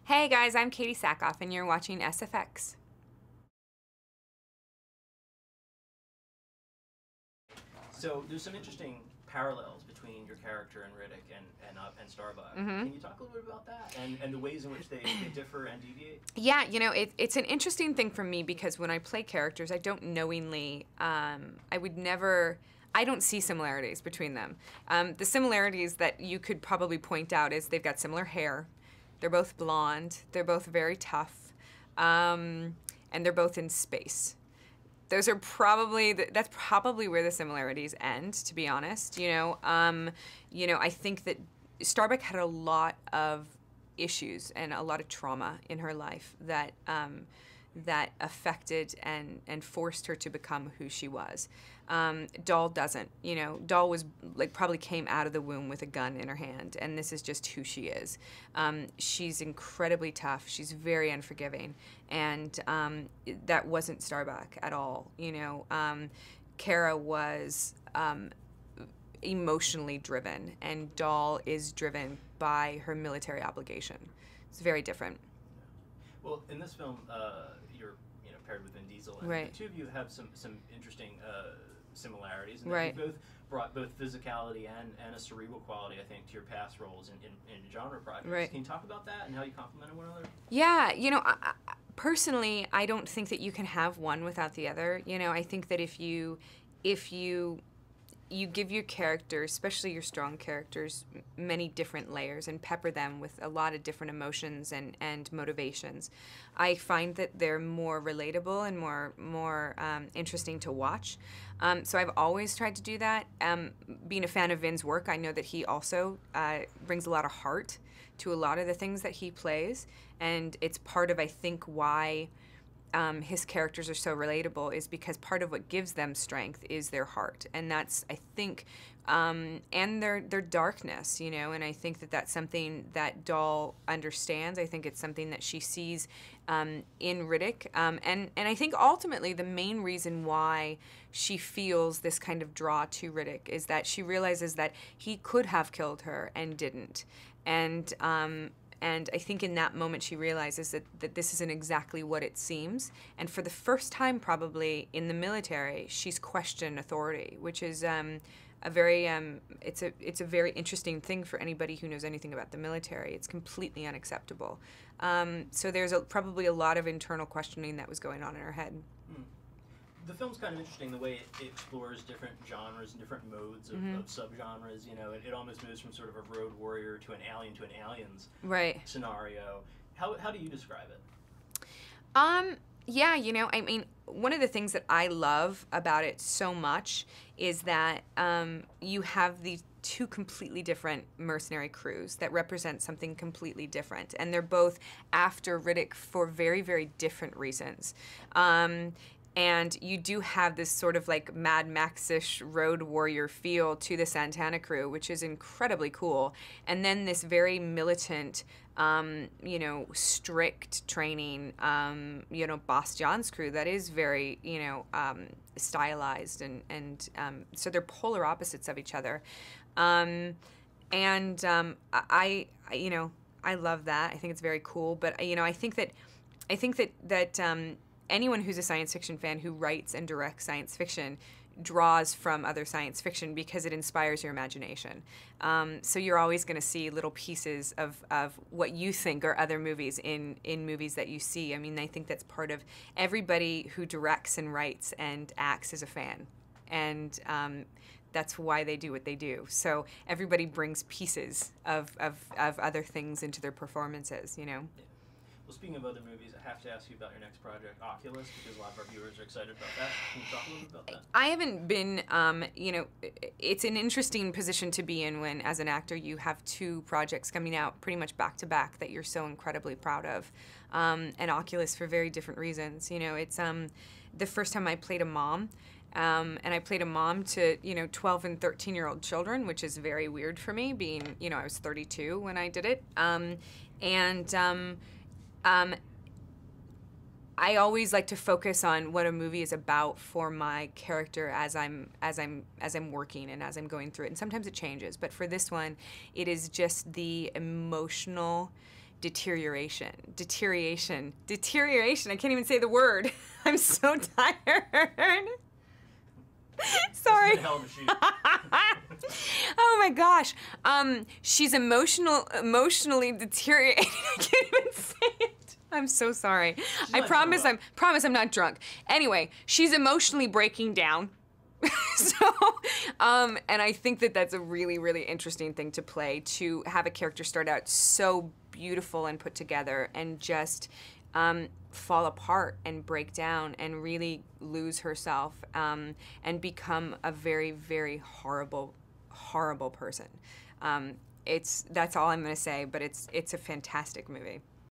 Hey guys, I'm Katee Sackhoff and you're watching SFX. So there's some interesting parallels between your character and Riddick and Starbuck. Mm-hmm. Can you talk a little bit about that and the ways in which they differ and deviate? Yeah, it's an interesting thing for me because when I play characters, I don't knowingly, I don't see similarities between them. The similarities that you could probably point out is they've got similar hair, they're both blonde, they're both very tough, and they're both in space. Those are probably that's probably where the similarities end, to be honest. I think that Starbuck had a lot of issues and a lot of trauma in her life that that affected and forced her to become who she was. Doll doesn't. Doll was probably came out of the womb with a gun in her hand, and this is just who she is. She's incredibly tough. She's very unforgiving, and that wasn't Starbuck at all. Kara was emotionally driven, and Doll is driven by her military obligation. It's very different. Well, in this film, you're paired with Vin Diesel, and right. The two of you have some interesting similarities, and right. you both brought both physicality and a cerebral quality, I think, to your past roles in genre projects. Right. Can you talk about that and how you complemented one another? Yeah, personally, I don't think that you can have one without the other. I think that if you give your characters, especially your strong characters, many different layers and pepper them with a lot of different emotions and motivations, I find that they're more relatable and more interesting to watch. So I've always tried to do that. Being a fan of Vin's work, I know that he also brings a lot of heart to a lot of the things that he plays, and it's part of, I think, why his characters are so relatable, is because part of what gives them strength is their heart, and that's, I think, and their darkness, and I think that that's something that Doll understands. I think it's something that she sees in Riddick, and I think ultimately the main reason why she feels this kind of draw to Riddick is that she realizes that he could have killed her and didn't, and I think in that moment she realizes that this isn't exactly what it seems. And for the first time probably in the military, she's questioned authority, which is a very it's a very interesting thing for anybody who knows anything about the military. It's completely unacceptable. So there's probably a lot of internal questioning that was going on in her head. The film's kind of interesting the way it explores different genres and different modes of subgenres. It almost moves from sort of a road warrior to an aliens right. scenario. How do you describe it? Yeah, I mean, one of the things that I love about it so much is that you have these two completely different mercenary crews that represent something completely different, and they're both after Riddick for very, very different reasons. And you do have this sort of like Mad Max-ish road warrior feel to the Santana crew, which is incredibly cool. And then this very militant, strict training, Boss John's crew that is very, stylized. And so they're polar opposites of each other. I love that. I think it's very cool. But, I think that anyone who's a science fiction fan who writes and directs science fiction draws from other science fiction because it inspires your imagination. So you're always going to see little pieces of what you think are other movies in movies that you see. I mean, I think that's part of everybody who directs and writes and acts as a fan. And that's why they do what they do. So everybody brings pieces of other things into their performances, Yeah. Well, speaking of other movies, I have to ask you about your next project, Oculus, because a lot of our viewers are excited about that. Can you talk a little bit about that? I haven't been, it's an interesting position to be in when, as an actor, you have two projects coming out pretty much back to back that you're so incredibly proud of. And Oculus for very different reasons. It's the first time I played a mom. And I played a mom to, 12 and 13-year-old children, which is very weird for me, being, I was 32 when I did it. I always like to focus on what a movie is about for my character as I'm working and as I'm going through it. And sometimes it changes, but for this one, it is just the emotional deterioration. I can't even say the word. I'm so tired. Sorry. That's been a hell of a shoot. Oh my gosh. She's emotionally deteriorating. I can't even say it. I'm so sorry. I promise I'm not drunk. Anyway, she's emotionally breaking down. So, and I think that that's a really, really interesting thing to play, to have a character start out so beautiful and put together and just fall apart and break down and really lose herself and become a very, very horrible person. That's all I'm going to say, but it's a fantastic movie.